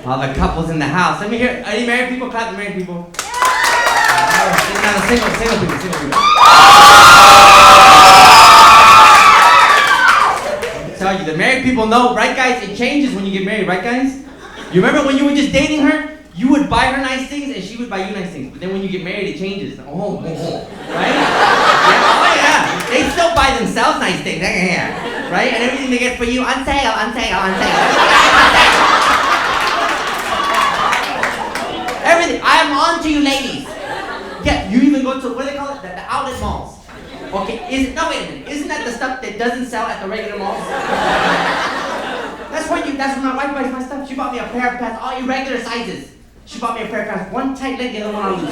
All the couples in the house. Let me hear. Any married people? Clap the married people. No, single people. I tell you, the married people know, right, guys? It changes when you get married, right, guys? You remember when you were just dating her? You would buy her nice things and she would buy you nice things. But then when you get married, it changes. Oh, right? Yeah, oh, yeah. They still buy themselves nice things. Yeah. Right? And everything they get for you, on sale. Everything. I am on to you, ladies. Yeah, you even go to, what do they call it? The outlet malls. Okay, wait a minute. Isn't that the stuff that doesn't sell at the regular malls? That's where my wife buys my stuff. She bought me a pair of pants, all irregular sizes. She bought me a pair of pants, one tight leg, the other one on loose.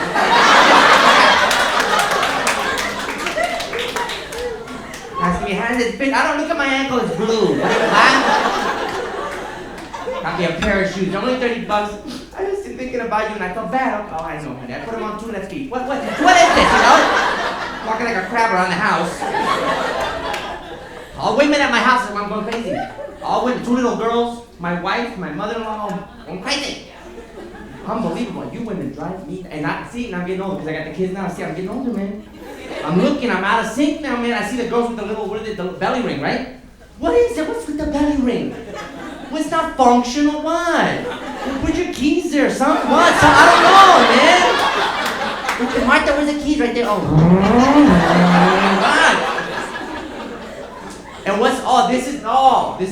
Ask me, how does it fit? I don't look at my ankle, it's blue. Got me a pair of shoes, only $30. I was thinking about you and I felt bad. Oh, I know, honey. I put them on 2 left feet. What is this, you know? Walking like a crab around the house. All women at my house, I'm going crazy. All women, 2 little girls, my wife, my mother-in-law, I'm crazy. Unbelievable. You women drive me. And I'm getting older because I got the kids now. See, I'm getting older, man. I'm out of sync now, man. I see the girls with the little, the belly ring, right? What is it? What's with the belly ring? Well, it's not functional, what? Put your keys there, son. What? So, I don't know, man. Martha, where's the keys? Right there. Oh. What? And this is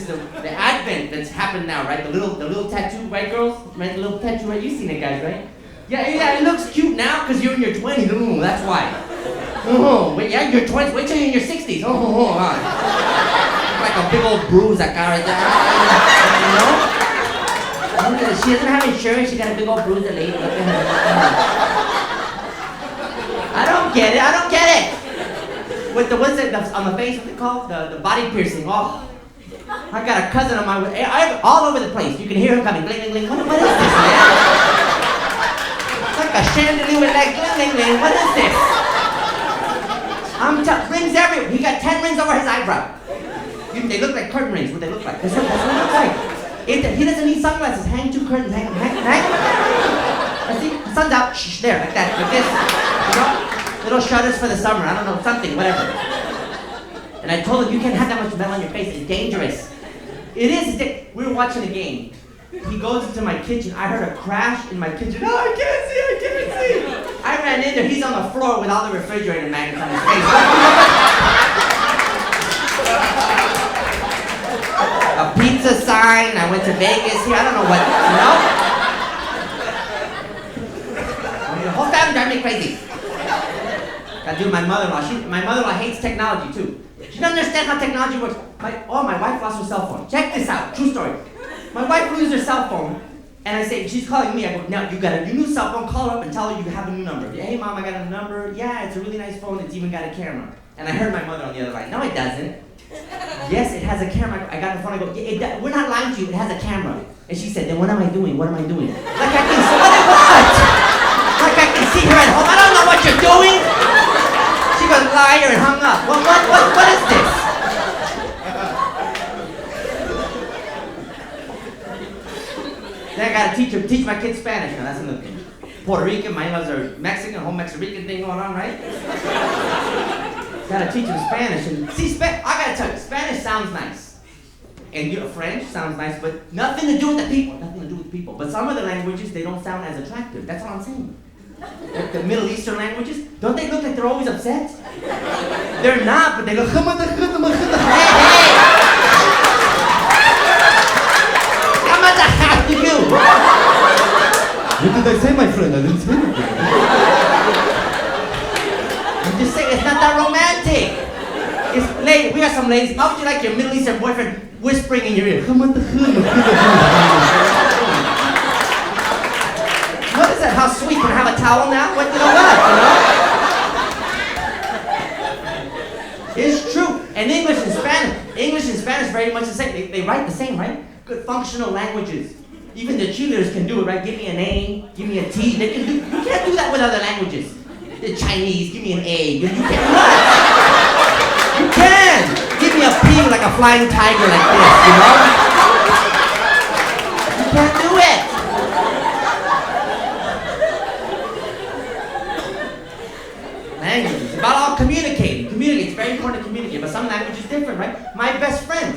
the advent that's happened now, right? The little tattoo, right, girls? Right, the little tattoo, right? You've seen it, guys, right? Yeah, it looks cute now because you're in your 20s. Ooh, that's why. Oh, wait, yeah, you're 20s. Wait till you're in your 60s. Like a big old bruise that guy right there. You know? She doesn't have insurance. She got a big old bruise. The lady. Look at her. I don't get it. With what's it on the face? What's it called? The body piercing. Oh, I got a cousin on my way. All over the place. You can hear him coming. Gling, gling, gling. What is this, man? It's like a chandelier with like gling, gling, gling. What is this? Rings everywhere. He got 10 rings over his eyebrow. They look like curtain rings. What they look like? That's what it looks like. He doesn't need sunglasses. Hang 2 curtains. Hang. See, the sun's out. Shh, there, like that, like this. You know? Little shutters for the summer. I don't know, something, whatever. And I told him, you can't have that much metal on your face. It's dangerous. It is. We were watching a game. He goes into my kitchen. I heard a crash in my kitchen. Oh, I can't see. I ran in there. He's on the floor with all the refrigerator magnets on his face. A pizza sign. I went to Vegas here. I don't know what, you know? The whole family drives me crazy. I do my mother-in-law. My mother-in-law hates technology too. She doesn't understand how technology works. My wife lost her cell phone. Check this out. True story. My wife loses her cell phone, and I say, she's calling me. I go, now you got a new cell phone. Call her up and tell her you have a new number. Hey, Mom, I got a number. Yeah, it's a really nice phone. It's even got a camera. And I heard my mother on the other line. No, it doesn't. Yes, it has a camera. I got the phone. I go, we're not lying to you. It has a camera. And she said, then what am I doing? Like I can see what? Like I can see her at home. I don't know what you're doing. She was a liar and hung up. What is this? Then I gotta teach my kids Spanish now. That's another thing. Puerto Rican, my in-laws are Mexican, whole Mexican thing going on, right? Gotta teach them Spanish. And see, I gotta tell you, Spanish sounds nice. And French sounds nice, but nothing to do with the people. But some of the languages, they don't sound as attractive. That's all I'm saying. Like the Middle Eastern languages, don't they look like they're always upset? They're not, but they look, hey! How much I have to do? What did I say, my friend? I didn't say anything. I'm just saying, it's not that romantic. We got some ladies, how would you like your Middle Eastern boyfriend whispering in your ear? What is that? How sweet? Can I have a towel now? What, you know what? It's true. And English and Spanish very much the same. They write the same, right? Good functional languages. Even the cheerleaders can do it, right? Give me an A, give me a T. They can do. You can't do that with other languages. The Chinese, give me an A. You can what? You can. Give me a P like a flying tiger like this, you know? You can't do it. communicating. It's very important to communicate, but some language is different, right? My best friend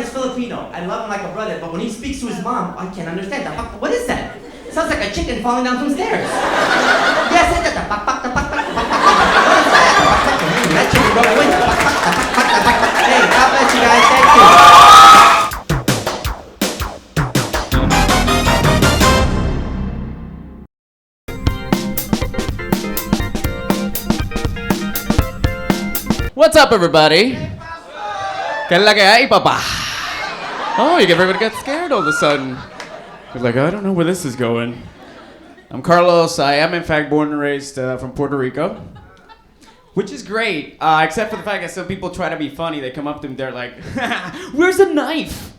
is Filipino. I love him like a brother, but when he speaks to his mom, I can't understand. What is that? Sounds like a chicken falling down some stairs. Yes, it does. What is that? That chicken broke away. Hey, God bless you guys. Thank you. What's up, everybody? Oh, everybody got scared all of a sudden. You're like, I don't know where this is going. I'm Carlos. I am, in fact, born and raised from Puerto Rico, which is great, except for the fact that some people try to be funny. They come up to me, they're like, where's a knife?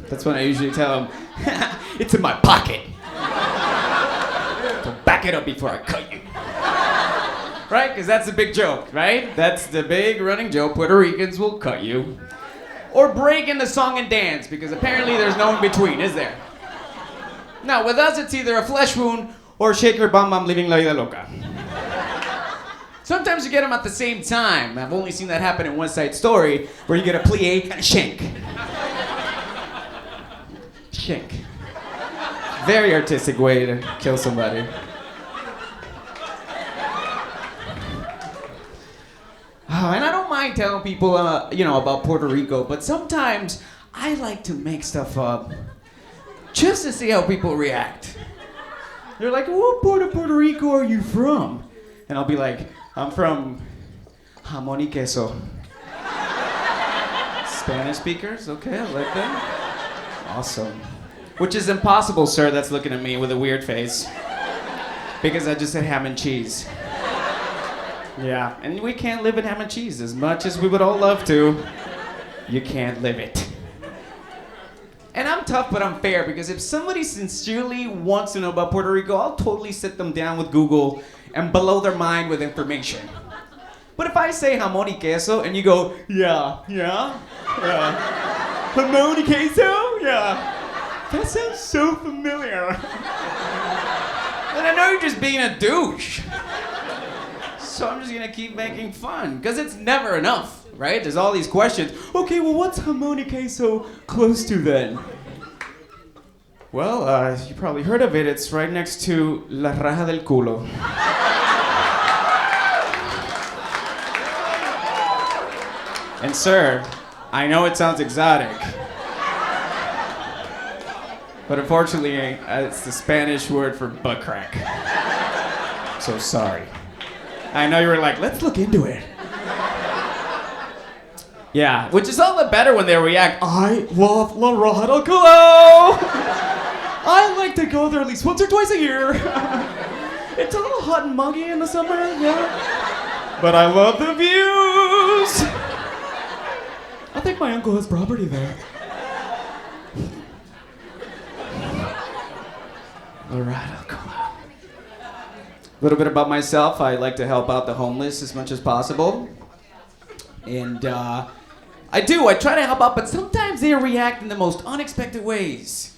That's when I usually tell them, it's in my pocket. So back it up before I cut you. Right? Because that's the big joke, right? That's the big running joke. Puerto Ricans will cut you. Or break into song and dance, because apparently there's no in between, is there? Now, with us, it's either a flesh wound or shake your bum bum living la vida loca. Sometimes you get them at the same time. I've only seen that happen in West Side Story, where you get a plie and a shank. Shank. Very artistic way to kill somebody. And I don't mind telling people, about Puerto Rico, but sometimes I like to make stuff up just to see how people react. They're like, what part of Puerto Rico are you from? And I'll be like, I'm from jamón y queso. Spanish speakers? Okay, I like that. Awesome. Which is impossible, sir, that's looking at me with a weird face. Because I just said ham and cheese. Yeah, and we can't live in ham and cheese as much as we would all love to. You can't live it. And I'm tough, but I'm fair, because if somebody sincerely wants to know about Puerto Rico, I'll totally sit them down with Google and blow their mind with information. But if I say jamón y queso and you go, yeah, jamón y queso? Yeah. That sounds so familiar. And I know you're just being a douche. So I'm just gonna keep making fun, because it's never enough, right? There's all these questions. Okay, well, what's jamón y queso close to then? Well, you probably heard of it. It's right next to la raja del culo. And sir, I know it sounds exotic, but unfortunately, it's the Spanish word for butt crack. So sorry. I know you were like, let's look into it. Yeah, which is all the better when they react, I love La Raja del Culo! I like to go there at least once or twice a year. It's a little hot and muggy in the summer, yeah. But I love the views! I think my uncle has property there. La Raja del Culo. A little bit about myself. I like to help out the homeless as much as possible. And I try to help out, but sometimes they react in the most unexpected ways.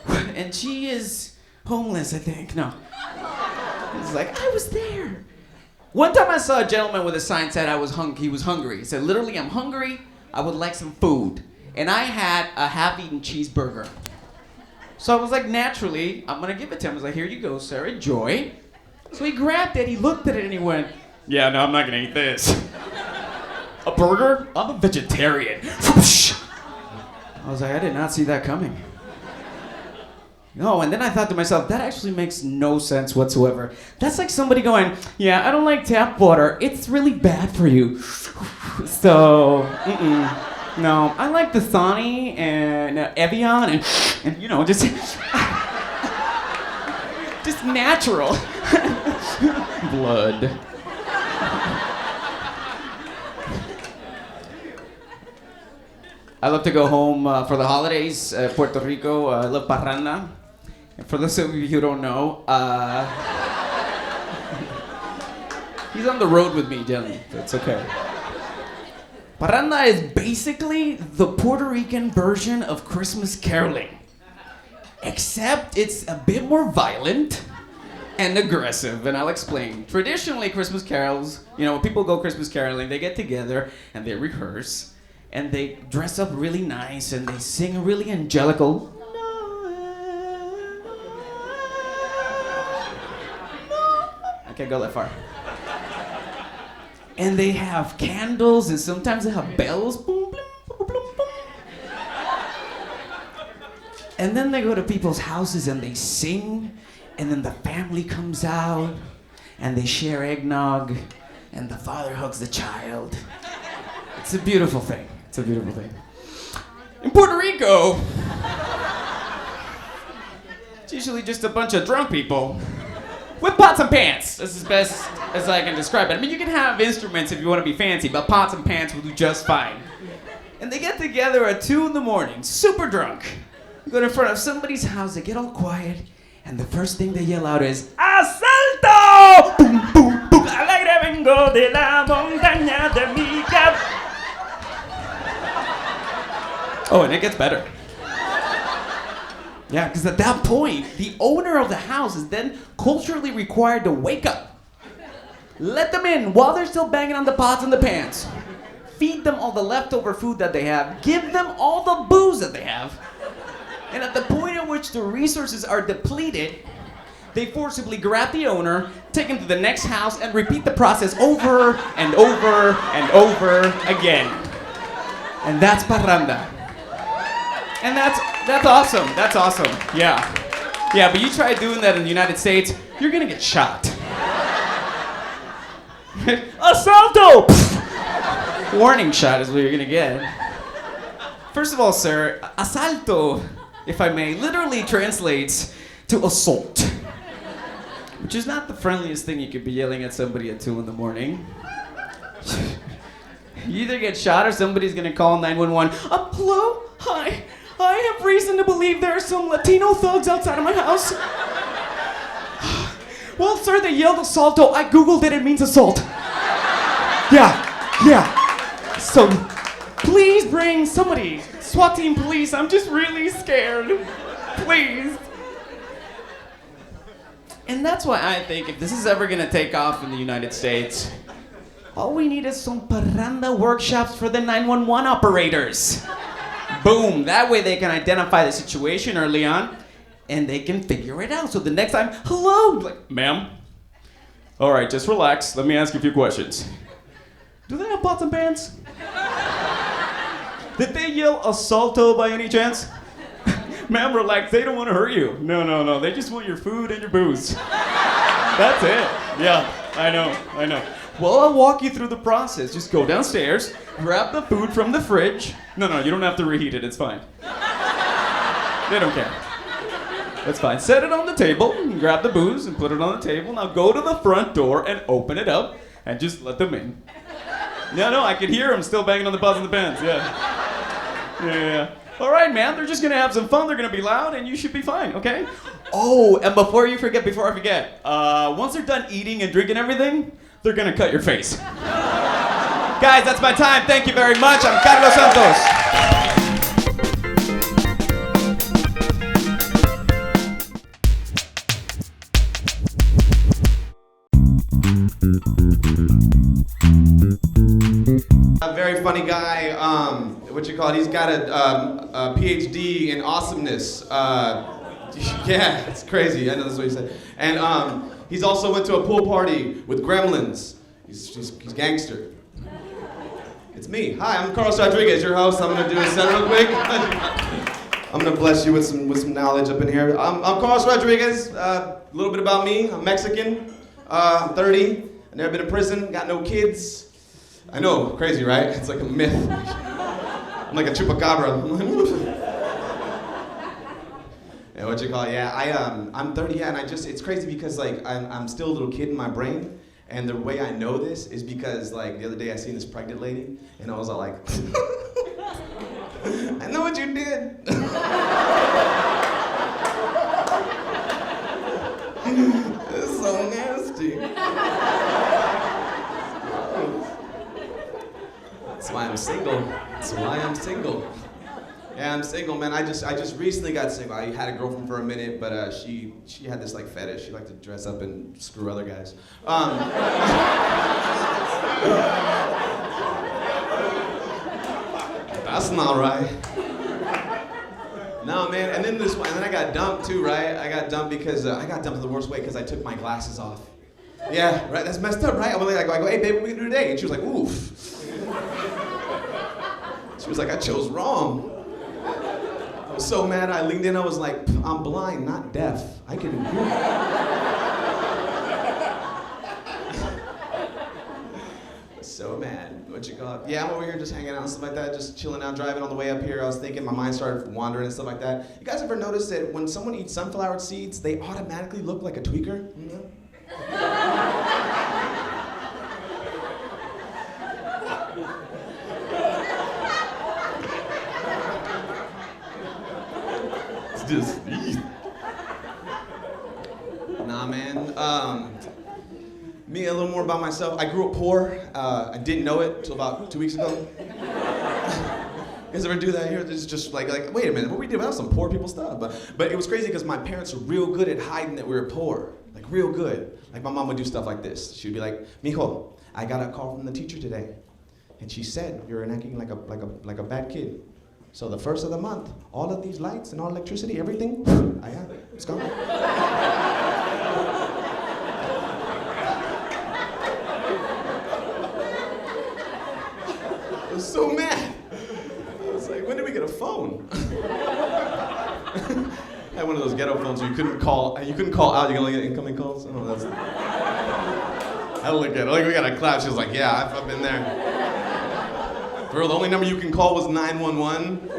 And she is homeless, I think. No. It's like, I was there. One time I saw a gentleman with a sign said he was hungry. He said, literally, I'm hungry, I would like some food. And I had a half-eaten cheeseburger. So I was like, naturally, I'm gonna give it to him. I was like, here you go, sir, enjoy. So he grabbed it, he looked at it, and he went, yeah, no, I'm not gonna eat this. A burger? I'm a vegetarian. I was like, I did not see that coming. No, and then I thought to myself, that actually makes no sense whatsoever. That's like somebody going, yeah, I don't like tap water. It's really bad for you. So, no, I like Dasani and Evian and just natural. Blood. I love to go home for the holidays, Puerto Rico. I love Paranda. And for those of you who don't know, he's on the road with me, Dylan. It's okay. Paranda is basically the Puerto Rican version of Christmas caroling. Except it's a bit more violent, and aggressive, and I'll explain. Traditionally, Christmas carols, when people go Christmas caroling, they get together and they rehearse, and they dress up really nice, and they sing a really angelical. I can't go that far. And they have candles, and sometimes they have bells. Boom, boom, boom, boom, boom. And then they go to people's houses and they sing, and then the family comes out, and they share eggnog, and the father hugs the child. It's a beautiful thing. It's a beautiful thing. In Puerto Rico, it's usually just a bunch of drunk people with pots and pans. That's as best as I can describe it. I mean, you can have instruments if you want to be fancy, but pots and pans will do just fine. And they get together at 2 a.m, super drunk. Go in front of somebody's house, they get all quiet, and the first thing they yell out is, ¡Asalto! Boom, boom, boom. Alegre vengo de la montaña de mi cap. Oh, and it gets better. Yeah, because at that point, the owner of the house is then culturally required to wake up. Let them in while they're still banging on the pots and the pans. Feed them all the leftover food that they have. Give them all the booze that they have. And at the point at which the resources are depleted, they forcibly grab the owner, take him to the next house, and repeat the process over and over and over again. And that's Paranda. And that's awesome. That's awesome. Yeah. Yeah, but you try doing that in the United States, you're gonna get shot. Asalto! Warning shot is what you're gonna get. First of all, sir, asalto, if I may, literally translates to assault. Which is not the friendliest thing you could be yelling at somebody at 2 a.m. You either get shot or somebody's gonna call 911. Hello? Hi. I have reason to believe there are some Latino thugs outside of my house. Well, sir, they yelled assalto. I googled it means assault. Yeah. So, please bring somebody. SWAT team, police. I'm just really scared. Please. And that's why I think if this is ever gonna take off in the United States, all we need is some Paranda workshops for the 911 operators. Boom, that way they can identify the situation early on, and they can figure it out. So the next time, hello, like, ma'am. All right, just relax. Let me ask you a few questions. Do they have pots and pans? Did they yell assalto by any chance? Ma'am, relax, they don't want to hurt you. No, they just want your food and your booze. That's it. Yeah, I know. Well, I'll walk you through the process. Just go downstairs, grab the food from the fridge. No, you don't have to reheat it, it's fine. They don't care. That's fine. Set it on the table, and grab the booze and put it on the table. Now go to the front door and open it up and just let them in. No, I can hear them still banging on the pots and the pans, yeah. All right, man, they're just gonna have some fun, they're gonna be loud, and you should be fine, okay? Oh, and before I forget, once they're done eating and drinking everything, they're gonna cut your face. Guys, that's my time. Thank you very much. I'm Carlos Santos. A very funny guy, he's got a PhD in awesomeness. Yeah, it's crazy, I know that's what he said. And he's also went to a pool party with gremlins. He's gangster. It's me. Hi, I'm Carlos Rodriguez, your host. I'm gonna do a set real quick. I'm gonna bless you with some knowledge up in here. I'm Carlos Rodriguez. A little bit about me. I'm Mexican. I'm 30. I've never been in prison. Got no kids. I know, crazy, right? It's like a myth. I'm like a chupacabra. Yeah, I'm 30, yeah, and it's crazy because like I'm still a little kid in my brain, and the way I know this is because like the other day I seen this pregnant lady, and I was all like, I know what you did. It's so nasty. That's why I'm single. Yeah, I'm single, man. I just recently got single. I had a girlfriend for a minute, but she had this like fetish. She liked to dress up and screw other guys. That's not right. No, man. And then I got dumped too, right? I got dumped because I got dumped in the worst way because I took my glasses off. Yeah, right. That's messed up, right? I go, hey, babe, what we gonna do today? And she was like, oof. She was like, I chose wrong. I was so mad. I leaned in. I was like, I'm blind, not deaf. I can hear. So mad. What you call it? Yeah, I'm over here just hanging out and stuff like that, just chilling out, driving on the way up here. I was thinking, my mind started wandering and stuff like that. You guys ever notice that when someone eats sunflower seeds, they automatically look like a tweaker? Mm-hmm. It's just nah, man. Me, a little more about myself. I grew up poor. I didn't know it until about 2 weeks ago. You guys ever do that here? It's just like, wait a minute, what we did? That was some poor people stuff. But it was crazy because my parents were real good at hiding that we were poor. Like real good. Like my mom would do stuff like this. She'd be like, Mijo, I got a call from the teacher today. And she said, you're acting like a bad kid. So the first of the month, all of these lights and all electricity, everything, I have it. It's gone. I was so mad. I was like, when did we get a phone? I had one of those ghetto phones where you couldn't call out, you can only get incoming calls. Oh, that's... I look at it, like we got a clap. She was like, yeah, I've been there. Girl, the only number you can call was 911.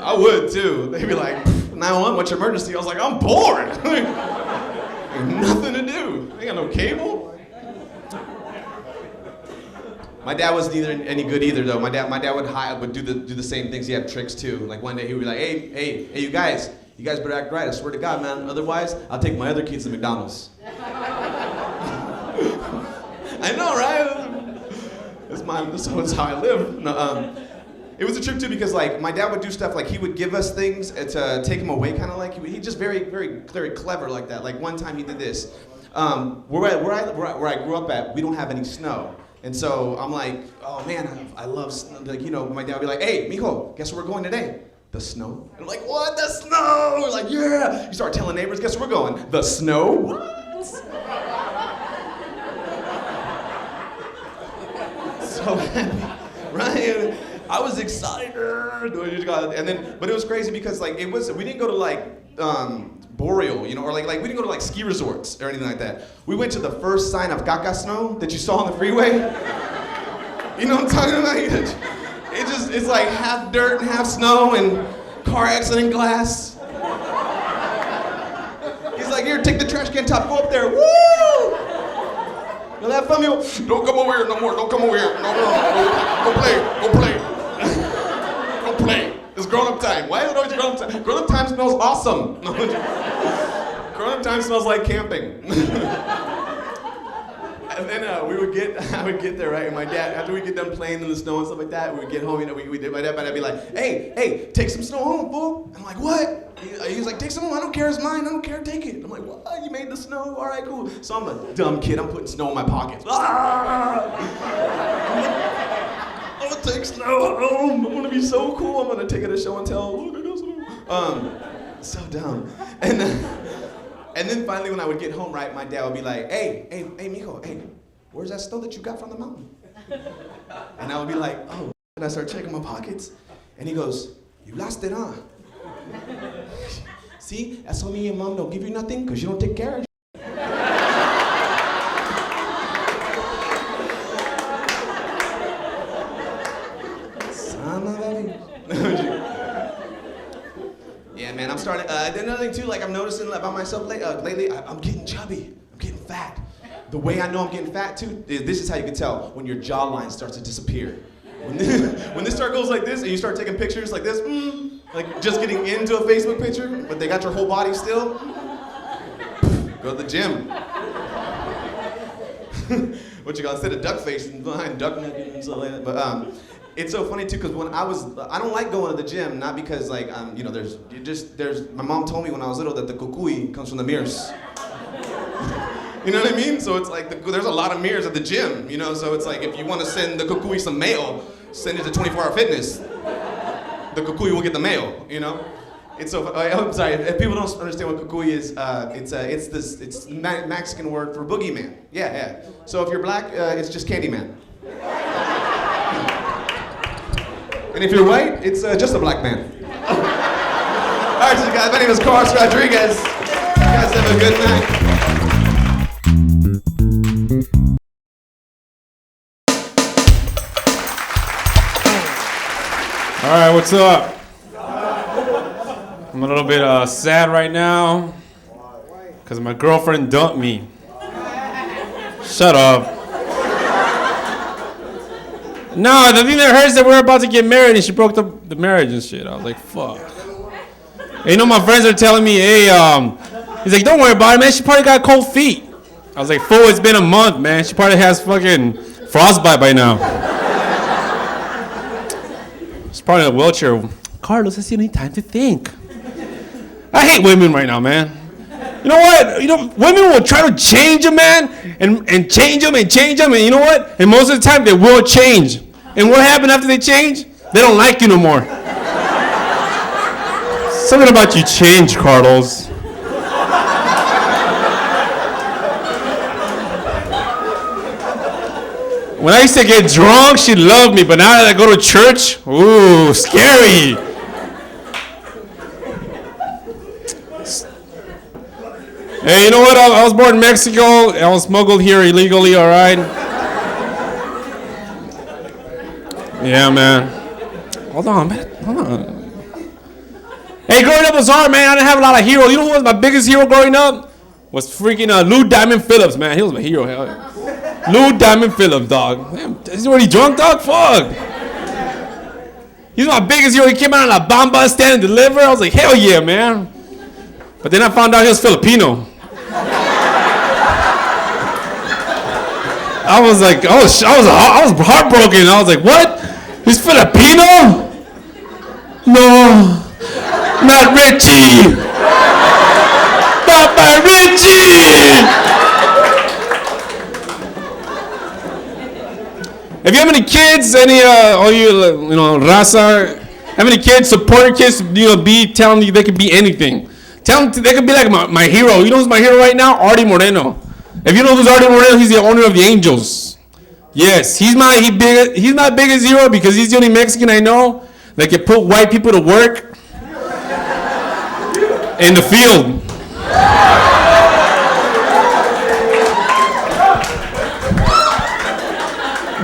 I would too. They'd be like, 911, what's your emergency? I was like, I'm bored. Ain't nothing to do. I ain't got no cable. My dad wasn't any good either though. My dad would do the same things. He had tricks too. Like one day he would be like, hey, you guys better act right. I swear to God, man. Otherwise, I'll take my other kids to McDonald's. I know, right? This is how I live. No, it was a trip too because like my dad would do stuff like he would give us things to take him away, kind of like he just very, very, very clever like that. Like one time he did this. Where I grew up at, we don't have any snow. And so I'm like, oh man, I love snow. Like, you know, my dad would be like, hey, mijo, guess where we're going today? The snow. And I'm like, what? The snow? We're like, yeah. You start telling neighbors, guess where we're going? The snow? What? So happy, right? I was excited. And then, but it was crazy because like we didn't go to like Boreal, you know, or like we didn't go to like ski resorts or anything like that. We went to the first sign of caca snow that you saw on the freeway. You know what I'm talking about? It's like half dirt and half snow and car accident glass. He's like, here, take the trash can top, go up there, woo! You know that from you? Don't come over here no more, don't come over here. No, go play. Go play. It's grown-up time. Why is it always grown-up time? Grown-up time smells awesome. Grown-up time smells like camping. And then I would get there, right? And my dad, after we get done playing in the snow and stuff like that, we would get home, you know, my dad would be like, hey, take some snow home, fool. I'm like, what? He was like, take some home, I don't care, it's mine, I don't care, take it. I'm like, what? You made the snow? All right, cool. So I'm a dumb kid, I'm putting snow in my pockets. I'm gonna take snow home, I'm gonna be so cool, I'm gonna take it to show and tell, look, I got snow. So dumb. And then finally when I would get home, right, my dad would be like, hey, mijo, hey, where's that snow that you got from the mountain? And I would be like, oh, and I start checking my pockets. And he goes, you lost it, huh? See, that's why me and mom don't give you nothing, because you don't take care of it. Son of a... Yeah, man, I'm starting. Another thing too, like I'm noticing about myself lately, I'm getting chubby. I'm getting fat. The way I know I'm getting fat too, this is how you can tell when your jawline starts to disappear. When this start goes like this, and you start taking pictures like this, like just getting into a Facebook picture, but they got your whole body still. Go to the gym. What you got instead of duck face and behind duck neck and stuff like that. But It's so funny too, because when I don't like going to the gym, not because like my mom told me when I was little that the kukui comes from the mirrors. You know what I mean? So it's like there's a lot of mirrors at the gym, you know. So it's like if you want to send the kukui some mail, send it to 24-hour Fitness. The kukui will get the mail, you know. It's so. I'm sorry. If people don't understand what kukui is, it's Mexican word for boogeyman. Yeah. So if you're black, it's just Candyman. And if you're white, it's just a black man. All right, so guys, my name is Carlos Rodriguez. You guys have a good night. All right, what's up? I'm a little bit sad right now because my girlfriend dumped me. Shut up. No, the thing that hurts is that we're about to get married and she broke the marriage and shit. I was like, fuck. And you know, my friends are telling me, hey, he's like, don't worry about it, man. She probably got cold feet. I was like, fool, it's been a month, man. She probably has fucking frostbite by now. She's probably in a wheelchair. Carlos, I still need time to think. I hate women right now, man. You know what? You know, women will try to change a man and change him and change him, and you know what? And most of the time they will change. And what happened after they change? They don't like you no more. Something about you changed, Carlos. When I used to get drunk, she loved me, but now that I go to church, ooh, scary. Hey, you know what? I was born in Mexico. I was smuggled here illegally, all right? Yeah, man. Hold on, man. Hold on. Hey, growing up was hard, man. I didn't have a lot of heroes. You know who was my biggest hero growing up? Was freaking Lou Diamond Phillips, man. He was my hero. Lou Diamond Phillips, dog. Damn, is he already drunk, dog? Fuck. He's my biggest hero. He came out on La Bamba, stand and deliver. I was like, hell yeah, man. But then I found out he was Filipino. I was like, I was heartbroken. I was like, what? He's Filipino? No, not Richie. Not my Richie. If you have any kids, all you know, raza, have any kids, support your kids, tell them they can be anything. Tell them they can be like my hero. You know who's my hero right now? Artie Moreno. If you know who's Artie Moreno, he's the owner of the Angels. Yes, he's my biggest hero because he's the only Mexican I know that can put white people to work in the field.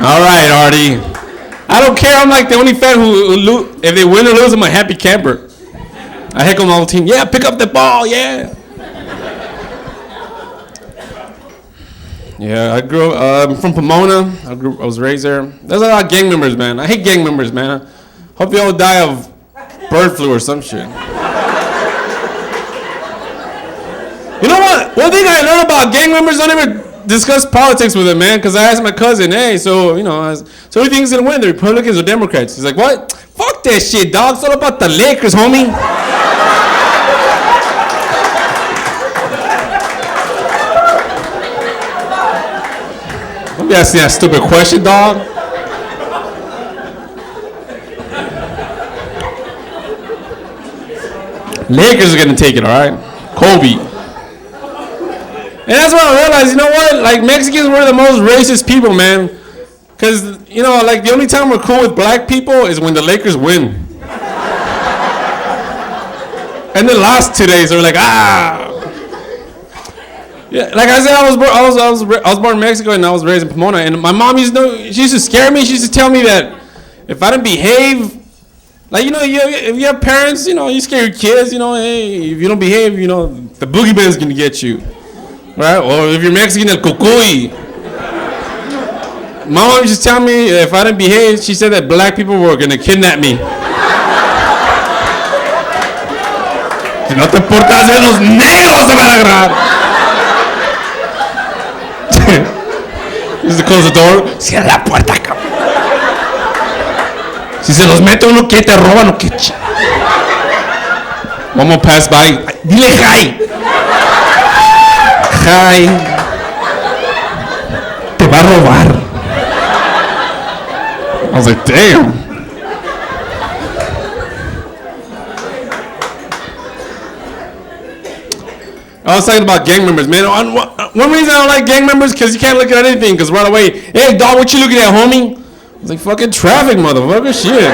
All right, Artie. I don't care. I'm like the only fan who if they win or lose, I'm a happy camper. I heckle my whole team. Yeah, pick up the ball. Yeah. Yeah, I grew up from Pomona. I was raised there. There's a lot of gang members, man. I hate gang members, man. Hope you all die of bird flu or some shit. You know what? One thing I learned about gang members, don't ever discuss politics with them, man. Because I asked my cousin, hey, so who do you think is gonna win, the Republicans or Democrats? He's like, what? Fuck that shit, dog. It's all about the Lakers, homie. Don't be asking that stupid question, dog. Lakers are gonna take it, all right? Kobe. And that's when I realized, you know what? Like, Mexicans were the most racist people, man. Because, like, the only time we're cool with black people is when the Lakers win. And the last 2 days, they're like, ah. Yeah, like I said, I was born in Mexico and I was raised in Pomona. And my mom she used to scare me. She used to tell me that if I didn't behave, like, if you have parents, you scare your kids, hey, if you don't behave, the boogeyman's going to get you. Right? Or if you're Mexican, el cucuy. My mom used to tell me if I didn't behave, she said that black people were going to kidnap me. Si no te portas bien, los negros te van a agarrar. Used to close the door. Cierra la puerta, cabrón. Si se los mete uno, ¿qué te roban o qué? Vamos a pass by. Dile hi. Hi. Te va a robar. I was like, damn. I was talking about gang members, man. One reason I don't like gang members because you can't look at anything. Because right away, hey dog, what you looking at, homie? I was like, fucking traffic, motherfucker, shit.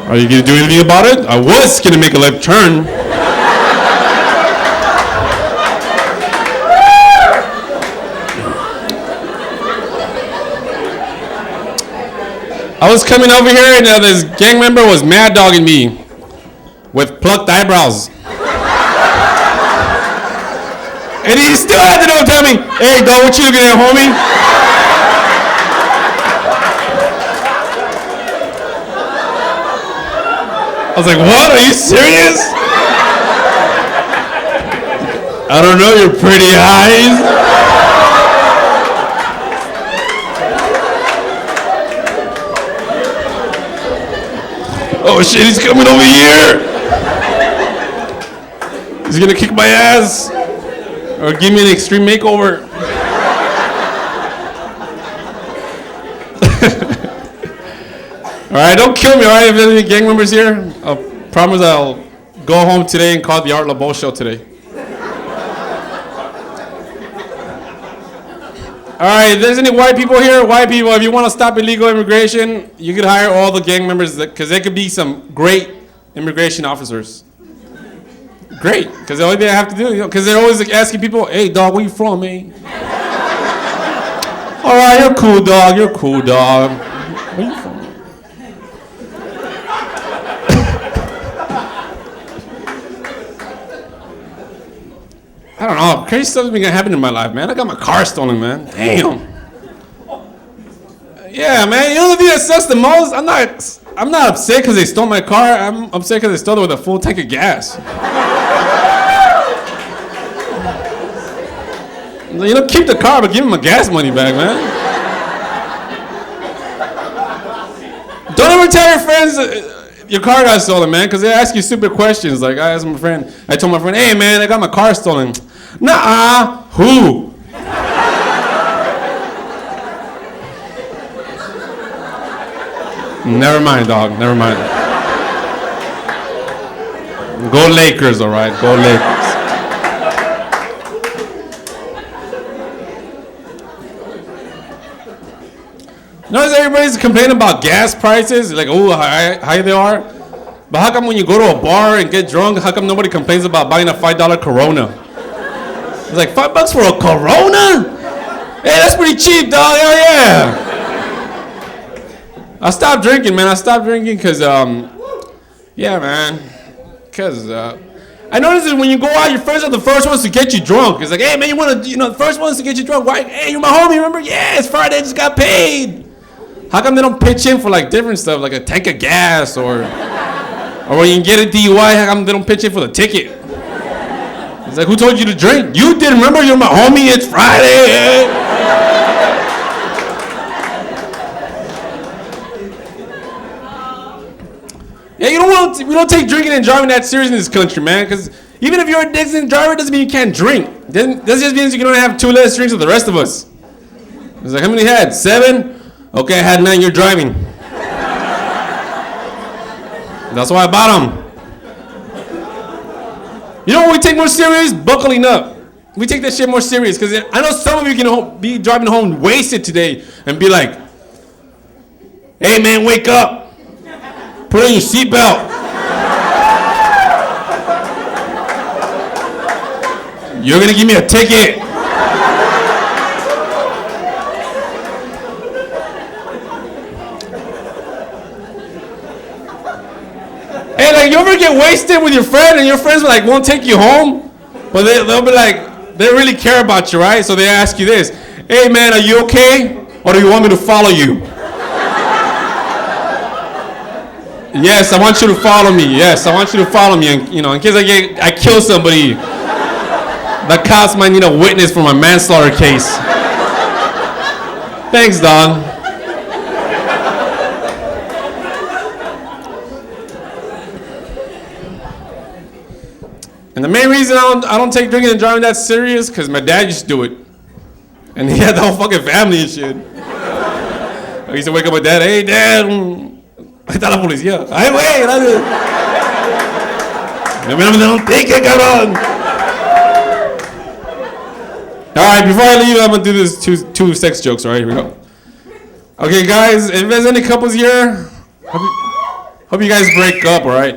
Are you gonna do anything about it? I was gonna make a left turn. I was coming over here and this gang member was mad dogging me with plucked eyebrows. And he still had to tell me, hey dog, what you looking at, homie? I was like, what? Are you serious? I don't know your pretty eyes. Oh shit, he's coming over here. He's gonna kick my ass or give me an extreme makeover. Alright, don't kill me, alright? If there's any gang members here, I promise I'll go home today and call the Art LeBeau show today. Alright, if there's any white people here, white people, if you want to stop illegal immigration, you could hire all the gang members because they could be some great immigration officers. Great, because the only thing I have to do, because they're always like, asking people, hey dog, where you from, man? Alright, you're cool, dog, you're cool, dog. Where you from? I don't know. Crazy stuff's been happening in my life, man. I got my car stolen, man. Damn. Yeah, man. You know the thing that sucks the most? I'm not upset because they stole my car. I'm upset because they stole it with a full tank of gas. You know, keep the car, but give him my gas money back, man. Don't ever tell your friends your car got stolen, man, because they ask you stupid questions. Like I told my friend, hey man, I got my car stolen. Nuh-uh. Who? Never mind, dog. Never mind. Go Lakers, all right. Go Lakers. Notice everybody's complaining about gas prices, like, oh, how high they are. But how come when you go to a bar and get drunk, how come nobody complains about buying a $5 Corona? It's like, $5 for a Corona? Hey, that's pretty cheap, dog. Hell yeah. I stopped drinking, man. I stopped drinking because, yeah, man. Because, I noticed that when you go out, your friends are the first ones to get you drunk. It's like, hey, man, the first ones to get you drunk. Why? Hey, you're my homie, remember? Yeah, it's Friday, I just got paid. How come they don't pitch in for, like, different stuff, like a tank of gas or when you get a DUI, how come they don't pitch in for the ticket? It's like, who told you to drink? You did, remember? You're my homie, it's Friday. Yeah, we don't take drinking and driving that serious in this country, man, because even if you're a decent driver, doesn't mean you can't drink. That just means you can only have 2 less drinks with the rest of us. It's like, how many you had? 7? Okay, I had 9, you're driving. That's why I bought them. You know what we take more serious? Buckling up. We take that shit more serious because I know some of you can be driving home wasted today and be like, hey man, wake up. Put on your seatbelt. You're gonna give me a ticket. Hey, like, you ever get wasted with your friend and your friends like won't take you home? But they'll be like, they really care about you, right? So they ask you this, hey man, are you okay? Or do you want me to follow you? Yes, I want you to follow me. Yes, I want you to follow me. And, in case I kill somebody, the cops might need a witness for my manslaughter case. Thanks, dog. And the main reason I don't take drinking and driving that serious, because my dad used to do it. And he had the whole fucking family and shit. I used to wake up with dad, hey, dad, ahí está la policía. Ay, güey, gracias. No me tique, cabrón. All right, before I leave, I'm going to do this two sex jokes. All right, here we go. Okay, guys, if there's any couples here, hope you guys break up, all right?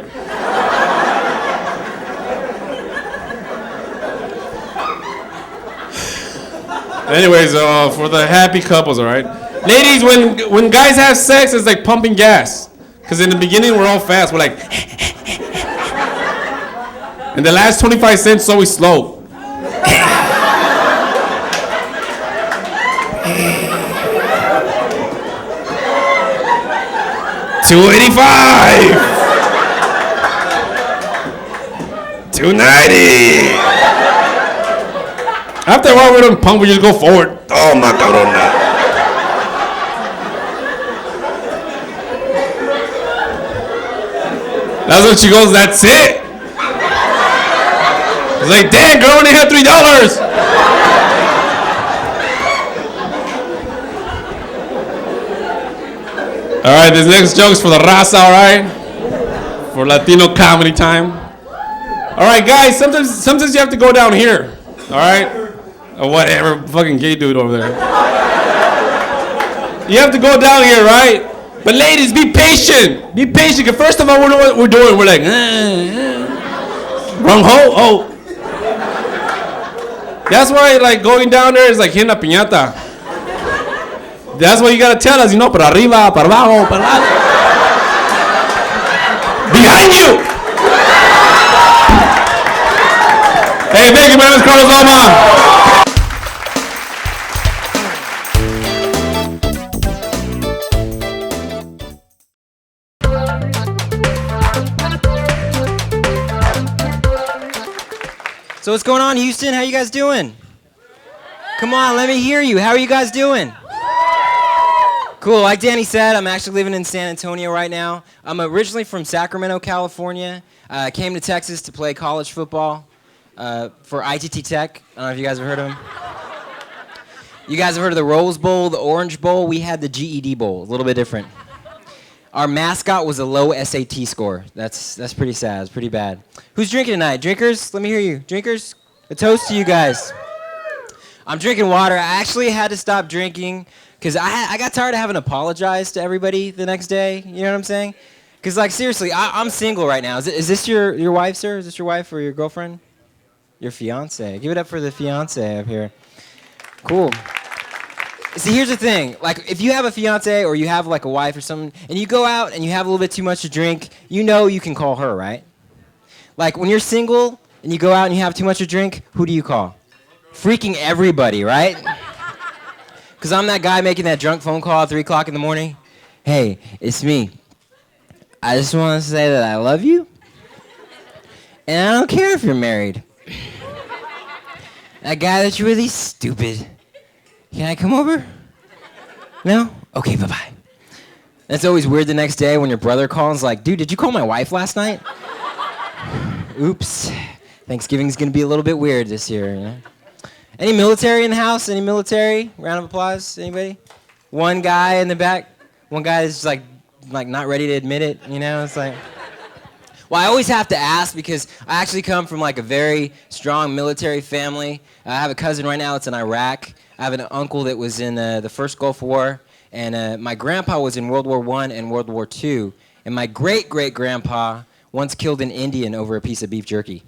Anyways, for the happy couples, all right? Ladies, when guys have sex, it's like pumping gas. Because in the beginning, we're all fast. We're like... And the last 25 cents is always slow. 285. 290. After a while, we don't pump, we just go forward. Oh, my God. That's when she goes, that's it. It's like, damn, girl, only had $3. All right, this next joke's for the raza, all right? For Latino comedy time. All right, guys, sometimes you have to go down here, all right? Or whatever, fucking gay dude over there. You have to go down here, right? But ladies, be patient. Be patient, because first of all, we know what we're doing. We're like, wrong hole? Oh. That's why, like, going down there is like hitting a piñata. That's what you gotta tell us, para arriba, para abajo, para lado. Behind you! Hey, thank you, Maestas and Carlos Loma. So what's going on, Houston? How you guys doing? Come on, let me hear you. How are you guys doing? Cool, like Danny said, I'm actually living in San Antonio right now. I'm originally from Sacramento, California. I came to Texas to play college football for ITT Tech. I don't know if you guys have heard of them. You guys have heard of the Rose Bowl, the Orange Bowl? We had the GED Bowl, a little bit different. Our mascot was a low SAT score. That's pretty sad, it's pretty bad. Who's drinking tonight? Drinkers? Let me hear you. Drinkers? A toast to you guys. I'm drinking water. I actually had to stop drinking because I got tired of having to apologize to everybody the next day. You know what I'm saying? Because, like, seriously, I'm single right now. Is this your wife, sir? Is this your wife or your girlfriend? Your fiance. Give it up for the fiance up here. Cool. See, here's the thing. Like, if you have a fiance or you have, like, a wife or something, and you go out and you have a little bit too much to drink, you know you can call her, right? Like, when you're single and you go out and you have too much to drink, who do you call? Freaking everybody, right? Because I'm that guy making that drunk phone call at 3 o'clock in the morning. Hey, it's me. I just want to say that I love you. And I don't care if you're married. That guy that's really stupid. Can I come over? No? Okay, bye-bye. That's always weird the next day when your brother calls like, dude, did you call my wife last night? Oops. Thanksgiving's going to be a little bit weird this year, you know? Any military in the house? Any military? Round of applause. Anybody? One guy in the back. One guy is like not ready to admit it. You know, it's like. Well, I always have to ask because I actually come from like a very strong military family. I have a cousin right now that's in Iraq. I have an uncle that was in the first Gulf War, and my grandpa was in World War I and World War II. And my great-great-grandpa once killed an Indian over a piece of beef jerky.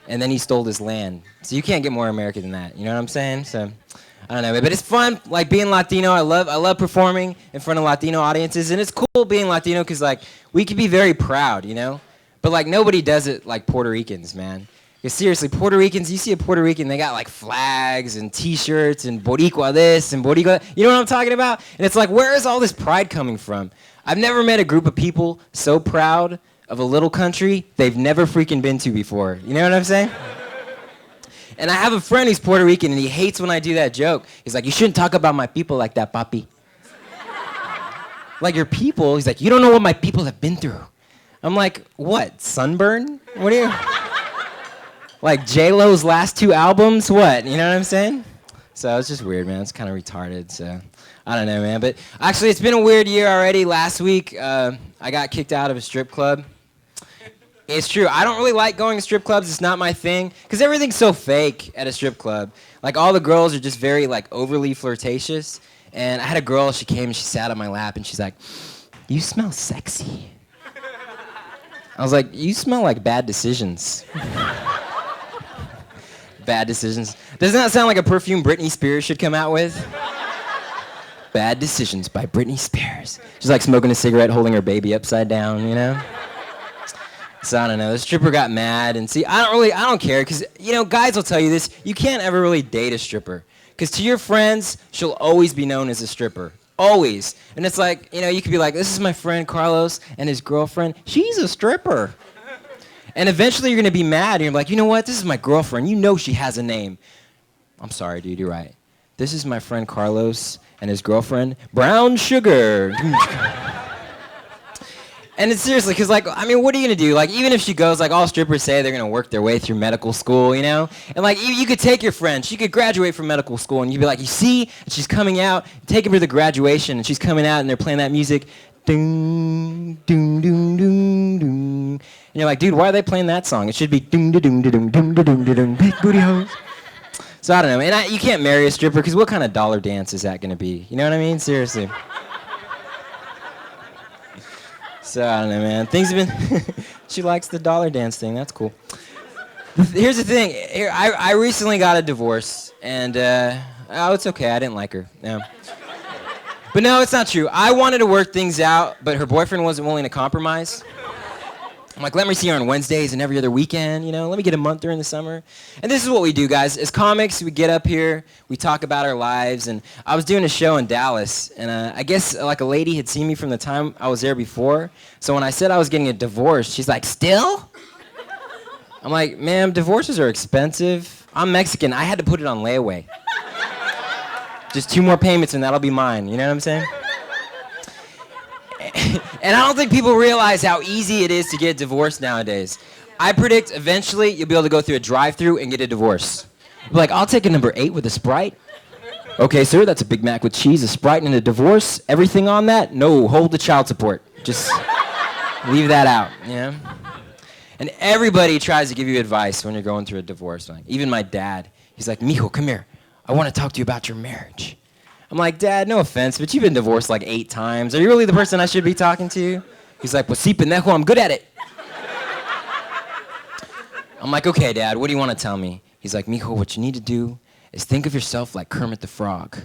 And then he stole his land. So you can't get more American than that. You know what I'm saying? So I don't know, but it's fun, like being Latino. I love performing in front of Latino audiences, and it's cool being Latino because like we can be very proud, you know. But like nobody does it like Puerto Ricans, man. Because seriously, Puerto Ricans, you see a Puerto Rican, they got like flags and T-shirts and Boricua this and Boricua that. You know what I'm talking about? And it's like, where is all this pride coming from? I've never met a group of people so proud of a little country they've never freaking been to before. You know what I'm saying? And I have a friend who's Puerto Rican, and he hates when I do that joke. He's like, you shouldn't talk about my people like that, papi. Like, your people? He's like, you don't know what my people have been through. I'm like, what, sunburn? What are you... Like J-Lo's last 2 albums? What? You know what I'm saying? So it's just weird, man. It's kind of retarded, so... I don't know, man. But actually, it's been a weird year already. Last week, I got kicked out of a strip club. It's true. I don't really like going to strip clubs. It's not my thing. Because everything's so fake at a strip club. Like, all the girls are just very, like, overly flirtatious. And I had a girl, she came and she sat on my lap, and she's like, you smell sexy. I was like, you smell like bad decisions. Bad decisions. Doesn't that sound like a perfume Britney Spears should come out with? Bad Decisions by Britney Spears. She's like smoking a cigarette, holding her baby upside down, you know? So I don't know, the stripper got mad, and see, I don't care, because, you know, guys will tell you this, you can't ever really date a stripper, because to your friends, she'll always be known as a stripper. Always. And it's like, you know, you could be like, this is my friend Carlos and his girlfriend, she's a stripper. And eventually you're gonna be mad, and you're like, you know what, this is my girlfriend, you know she has a name. I'm sorry, dude, you're right. This is my friend Carlos and his girlfriend, Brown Sugar. And it's seriously, because, like, I mean, what are you going to do? Like, even if she goes, like, all strippers say they're going to work their way through medical school, you know? And, like, you could take your friend. She could graduate from medical school, and you'd be like, you see? And she's coming out. Take her to the graduation, and she's coming out, and they're playing that music. Ding, ding, ding, ding, ding. And you're like, dude, why are they playing that song? It should be ding, ding, ding, ding, ding, ding, ding, big booty hoes. So I don't know, and you can't marry a stripper, because what kind of dollar dance is that going to be? You know what I mean? Seriously. So I don't know, man. Things have been... She likes the dollar dance thing. That's cool. Here's the thing. I recently got a divorce, and oh, it's okay. I didn't like her. No. But no, it's not true. I wanted to work things out, but her boyfriend wasn't willing to compromise. I'm like, let me see her on Wednesdays and every other weekend, you know? Let me get a month during the summer. And this is what we do, guys. As comics, we get up here, we talk about our lives, and I was doing a show in Dallas, and I guess, like, a lady had seen me from the time I was there before, so when I said I was getting a divorce, she's like, still? I'm like, ma'am, divorces are expensive. I'm Mexican. I had to put it on layaway. Just 2 more payments and that'll be mine, you know what I'm saying? And I don't think people realize how easy it is to get divorced nowadays. I predict eventually you'll be able to go through a drive-thru and get a divorce. You'll be like, I'll take a number 8 with a Sprite. Okay, sir, that's a Big Mac with cheese, a Sprite, and a divorce. Everything on that? No, hold the child support. Just leave that out, you know? And everybody tries to give you advice when you're going through a divorce. Like, even my dad, he's like, mijo, come here. I want to talk to you about your marriage. I'm like, Dad, no offense, but you've been divorced like 8 times. Are you really the person I should be talking to? He's like, pues sí, pendejo, I'm good at it. I'm like, okay, Dad, what do you want to tell me? He's like, mijo, what you need to do is think of yourself like Kermit the Frog.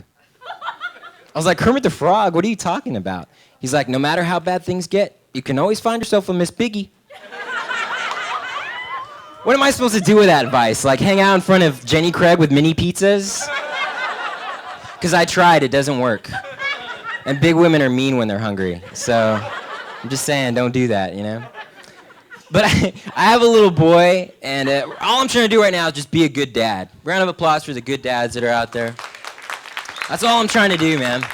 I was like, Kermit the Frog, what are you talking about? He's like, no matter how bad things get, you can always find yourself a Miss Piggy. What am I supposed to do with that advice? Like, hang out in front of Jenny Craig with mini pizzas? Because I tried, it doesn't work. And big women are mean when they're hungry. So I'm just saying, don't do that, you know? But I have a little boy, and all I'm trying to do right now is just be a good dad. Round of applause for the good dads that are out there. That's all I'm trying to do, man.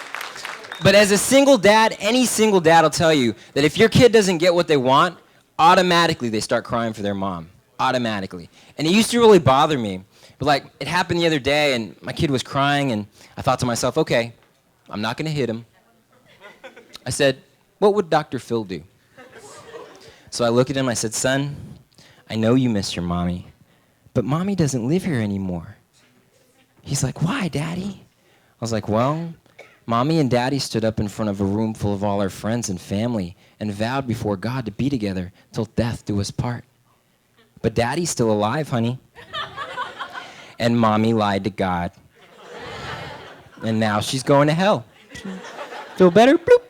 But as a single dad, any single dad will tell you that if your kid doesn't get what they want, automatically they start crying for their mom. Automatically. And it used to really bother me. But, like, it happened the other day, and my kid was crying, and I thought to myself, okay, I'm not going to hit him. I said, what would Dr. Phil do? So I looked at him, I said, son, I know you miss your mommy, but mommy doesn't live here anymore. He's like, why, Daddy? I was like, well, mommy and daddy stood up in front of a room full of all our friends and family and vowed before God to be together till death do us part. But daddy's still alive, honey. And mommy lied to God. And now she's going to hell. Feel better? Bloop.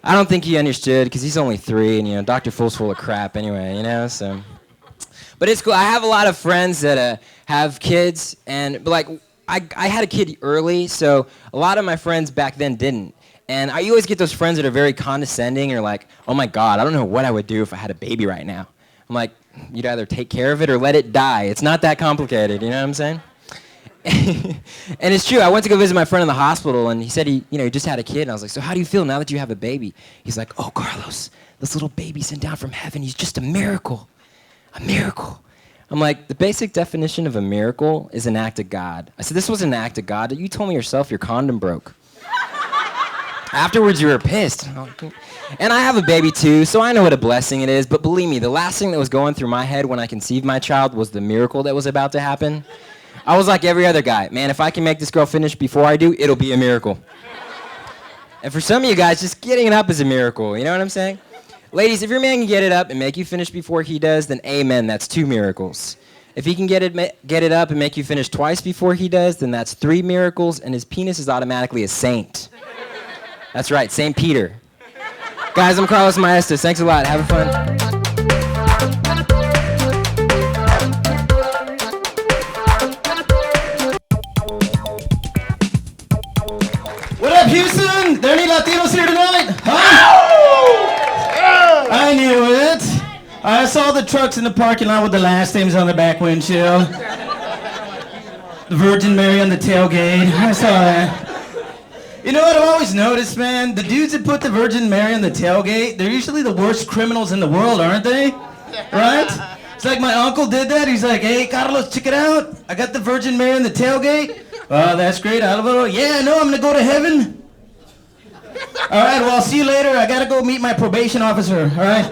I don't think he understood because he's only 3 and, you know, Dr. Phil's full of crap anyway, you know, so. But it's cool. I have a lot of friends that have kids, but like, I had a kid early, so a lot of my friends back then didn't. And you always get those friends that are very condescending or like, oh my God, I don't know what I would do if I had a baby right now. I'm like, You'd either take care of it or let it die. It's not that complicated, you know what I'm saying? And it's true. I went to go visit my friend in the hospital, and he said he just had a kid. And I was like, so how do you feel now that you have a baby? He's like, oh, Carlos, this little baby sent down from heaven. He's just a miracle. A miracle. I'm like, the basic definition of a miracle is an act of God. I said, this was an act of God. You told me yourself your condom broke. Afterwards, you were pissed. And I have a baby too, so I know what a blessing it is. But believe me, the last thing that was going through my head when I conceived my child was the miracle that was about to happen. I was like every other guy. Man, if I can make this girl finish before I do, it'll be a miracle. And for some of you guys, just getting it up is a miracle. You know what I'm saying? Ladies, if your man can get it up and make you finish before he does, then amen, that's 2 miracles. If he can get it up and make you finish twice before he does, then that's 3 miracles, and his penis is automatically a saint. That's right, St. Peter. Guys, I'm Carlos Maestas. Thanks a lot. Have fun. What up, Houston? There any Latinos here tonight? Huh? I knew it. I saw the trucks in the parking lot with the last names on the back windshield. The Virgin Mary on the tailgate. I saw that. You know what I've always noticed, man? The dudes that put the Virgin Mary on the tailgate, they're usually the worst criminals in the world, aren't they? Right? It's like my uncle did that. He's like, hey, Carlos, check it out. I got the Virgin Mary on the tailgate. Oh, that's great, Alvaro. Yeah, no, I'm going to go to heaven. All right, well, I'll see you later. I got to go meet my probation officer, all right?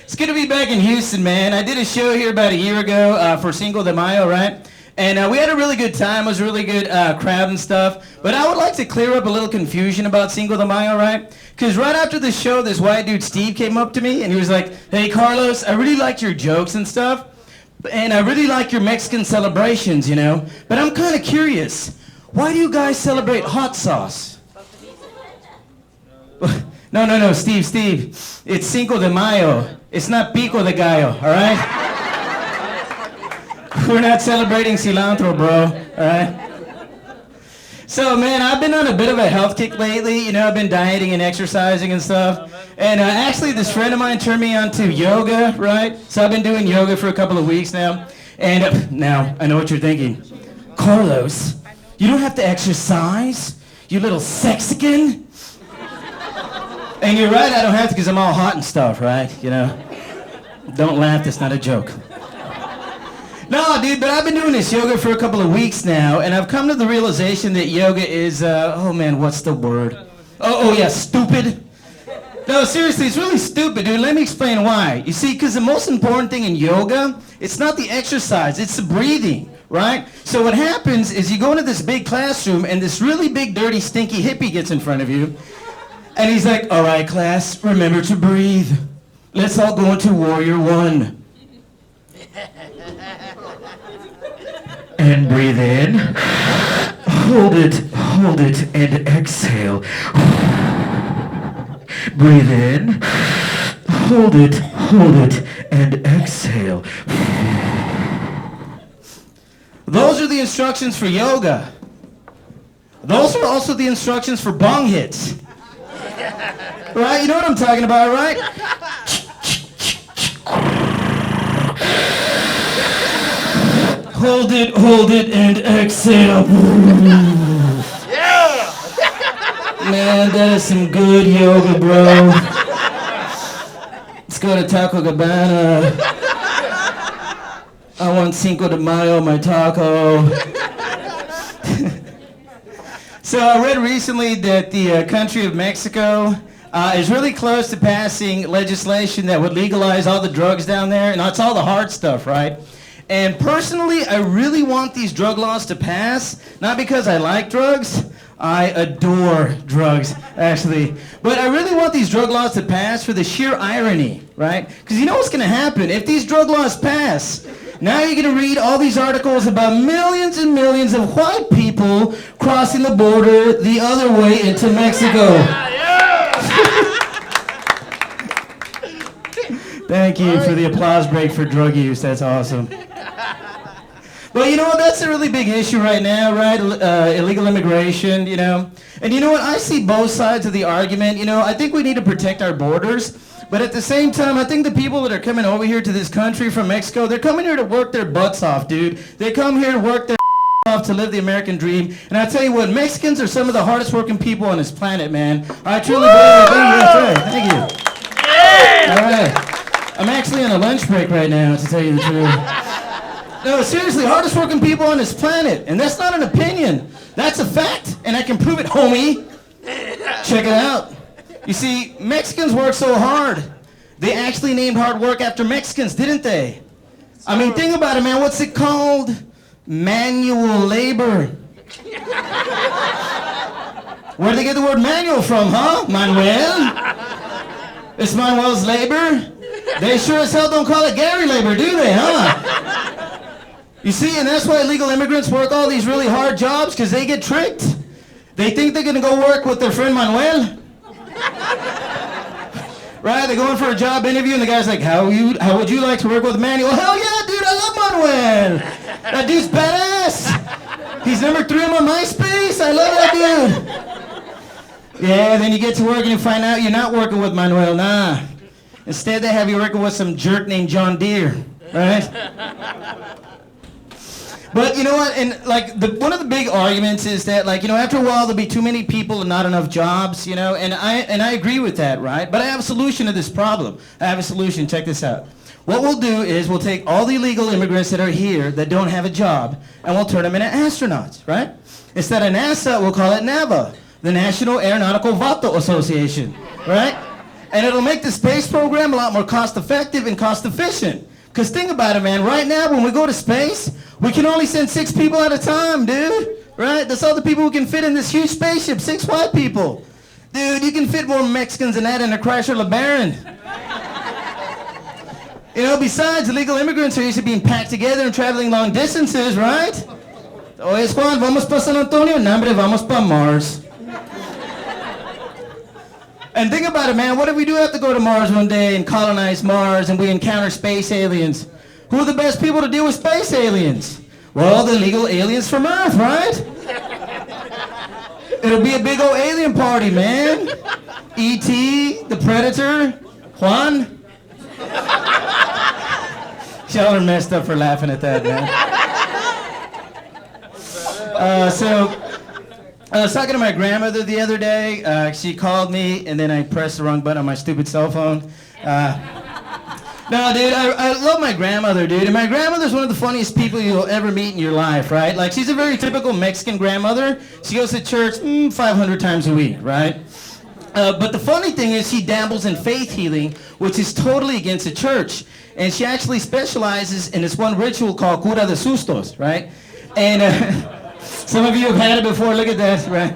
It's good to be back in Houston, man. I did a show here about a year ago for Cinco de Mayo, right? And we had a really good time. It was a really good crowd and stuff. But I would like to clear up a little confusion about Cinco de Mayo, right? Because right after the show, this white dude, Steve, came up to me, and he was like, hey, Carlos, I really liked your jokes and stuff. And I really like your Mexican celebrations, you know. But I'm kind of curious. Why do you guys celebrate hot sauce? No, Steve. It's Cinco de Mayo. It's not Pico de Gallo, all right? We're not celebrating cilantro, bro, all right? So, man, I've been on a bit of a health kick lately. You know, I've been dieting and exercising and stuff. And actually, this friend of mine turned me on to yoga, right? So I've been doing yoga for a couple of weeks now. And now, I know what you're thinking. Carlos, you don't have to exercise, you little Sexican. And you're right, I don't have to because I'm all hot and stuff, right? You know? Don't laugh, that's not a joke. No, dude, but I've been doing this yoga for a couple of weeks now, and I've come to the realization that yoga is, oh man, what's the word? Oh yeah, stupid. No, seriously, it's really stupid, dude. Let me explain why. You see, because the most important thing in yoga, it's not the exercise, it's the breathing, right? So what happens is you go into this big classroom, and this really big, dirty, stinky hippie gets in front of you, and he's like, all right, class, remember to breathe. Let's all go into Warrior 1. And breathe in. Hold it, and exhale. Breathe in. Hold it, and exhale. Those are the instructions for yoga. Those are also the instructions for bong hits. Right? You know what I'm talking about, right? Hold it, and exhale. Yeah! Man, that is some good yoga, bro. Let's go to Taco Cabana. I want Cinco de Mayo, my taco. So I read recently that the country of Mexico is really close to passing legislation that would legalize all the drugs down there, and that's all the hard stuff, right? And personally, I really want these drug laws to pass, not because I like drugs. I adore drugs, actually. But I really want these drug laws to pass for the sheer irony, right? Because you know what's going to happen? If these drug laws pass, now you're going to read all these articles about millions and millions of white people crossing the border the other way into Mexico. Thank you for the applause break for drug use. That's awesome. Well, you know what? That's a really big issue right now, right? Illegal immigration, you know. And you know what? I see both sides of the argument. You know, I think we need to protect our borders. But at the same time, I think the people that are coming over here to this country from Mexico, they're coming here to work their butts off, dude. They come here to work their off to live the American dream. And I tell you what, Mexicans are some of the hardest working people on this planet, man. I truly believe it. Thank you. All right. I'm actually on a lunch break right now, to tell you the truth. No, seriously, hardest working people on this planet. And that's not an opinion. That's a fact. And I can prove it, homie. Check it out. You see, Mexicans work so hard. They actually named hard work after Mexicans, didn't they? I mean, think about it, man. What's it called? Manual labor. Where'd they get the word manual from, huh? Manuel? It's Manuel's labor? They sure as hell don't call it Gary labor, do they, huh? You see, and that's why illegal immigrants work all these really hard jobs, because they get tricked. They think they're gonna go work with their friend Manuel. Right, they're going for a job interview, and the guy's like, how would you like to work with Manuel? Hell yeah, dude, I love Manuel. That dude's badass. He's number 3 on my MySpace. I love that dude. Yeah, then you get to work and you find out you're not working with Manuel. Nah. Instead, they have you working with some jerk named John Deere, right? But you know what? And like one of the big arguments is that, like, you know, after a while there'll be too many people and not enough jobs, you know. And I agree with that, right? But I have a solution to this problem. I have a solution. Check this out. What we'll do is we'll take all the illegal immigrants that are here that don't have a job, and we'll turn them into astronauts, right? Instead of NASA, we'll call it NAVA, the National Aeronautical Vato Association, right? And it'll make the space program a lot more cost-effective and cost-efficient. Because think about it, man. Right now, when we go to space, we can only send 6 people at a time, dude. Right? That's all the people who can fit in this huge spaceship. 6 white people. Dude, you can fit more Mexicans than that in a Chrysler LeBaron. You know, besides, illegal immigrants are usually being packed together and traveling long distances, right? Oye, Juan, vamos pa San Antonio? No, hombre, vamos pa Mars. And think about it, man. What if we do have to go to Mars one day and colonize Mars and we encounter space aliens? Who are the best people to deal with space aliens? Well, the illegal aliens from Earth, right? It'll be a big old alien party, man. E.T., the Predator, Juan. Y'all are messed up for laughing at that, man. I was talking to my grandmother the other day. She called me, and then I pressed the wrong button on my stupid cell phone. No, dude, I love my grandmother, dude. And my grandmother's one of the funniest people you'll ever meet in your life, right? Like, she's a very typical Mexican grandmother. She goes to church 500 times a week, right? But the funny thing is she dabbles in faith healing, which is totally against the church. And she actually specializes in this one ritual called cura de sustos, right? And some of you have had it before. Look at that, right?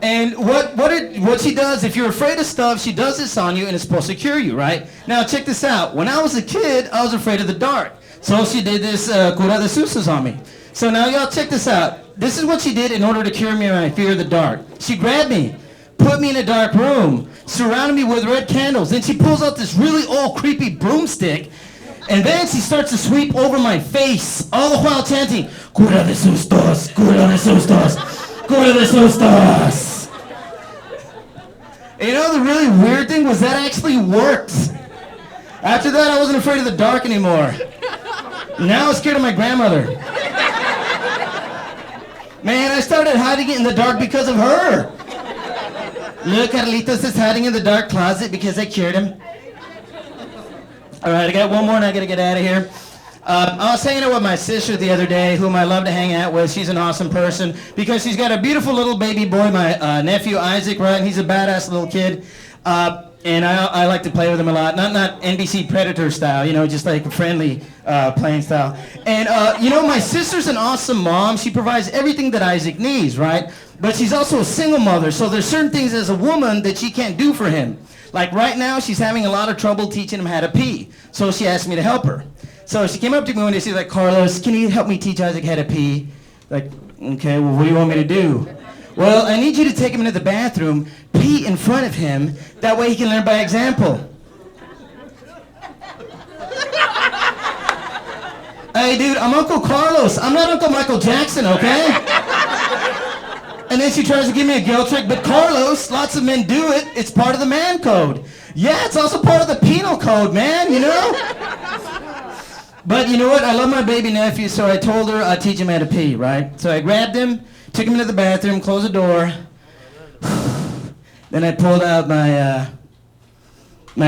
And what she does, if you're afraid of stuff, she does this on you, and it's supposed to cure you, right? Now, check this out. When I was a kid, I was afraid of the dark. So she did this cura de sustos on me. So now, y'all, check this out. This is what she did in order to cure me of my fear of the dark. She grabbed me, put me in a dark room, surrounded me with red candles. Then she pulls out this really old, creepy broomstick, and then she starts to sweep over my face, all the while chanting, cura de sustos, cura de sustos, cura de sustos. And you know, the really weird thing was that actually worked. After that, I wasn't afraid of the dark anymore. Now I was scared of my grandmother. Man, I started hiding in the dark because of her. Look, Carlitos is hiding in the dark closet because I cured him. All right, I got one more and I gotta get out of here. I was hanging out with my sister the other day, whom I love to hang out with. She's an awesome person because she's got a beautiful little baby boy, my nephew Isaac, right? He's a badass little kid. And I like to play with him a lot. Not NBC Predator style, you know, just like friendly playing style. And, you know, my sister's an awesome mom. She provides everything that Isaac needs, right? But she's also a single mother, so there's certain things as a woman that she can't do for him. Like right now, she's having a lot of trouble teaching him how to pee. So she asked me to help her. So she came up to me one day, she's like, Carlos, can you help me teach Isaac how to pee? Like, okay, well, what do you want me to do? Well, I need you to take him into the bathroom, pee in front of him, that way he can learn by example. Hey, dude, I'm Uncle Carlos. I'm not Uncle Michael Jackson, okay? And then she tries to give me a guilt trip, but Carlos, lots of men do it. It's part of the man code. Yeah, it's also part of the penal code, man, you know? But you know what? I love my baby nephew, so I told her I'd teach him how to pee, right? So I grabbed him, took him into the bathroom, closed the door. Then I pulled out my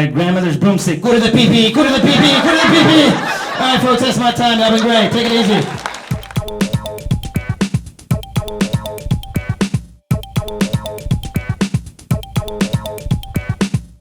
grandmother's broomstick. Go to the pee-pee, go to the pee-pee, go to the pee-pee. All right, folks, that's my time. That was great. Take it easy.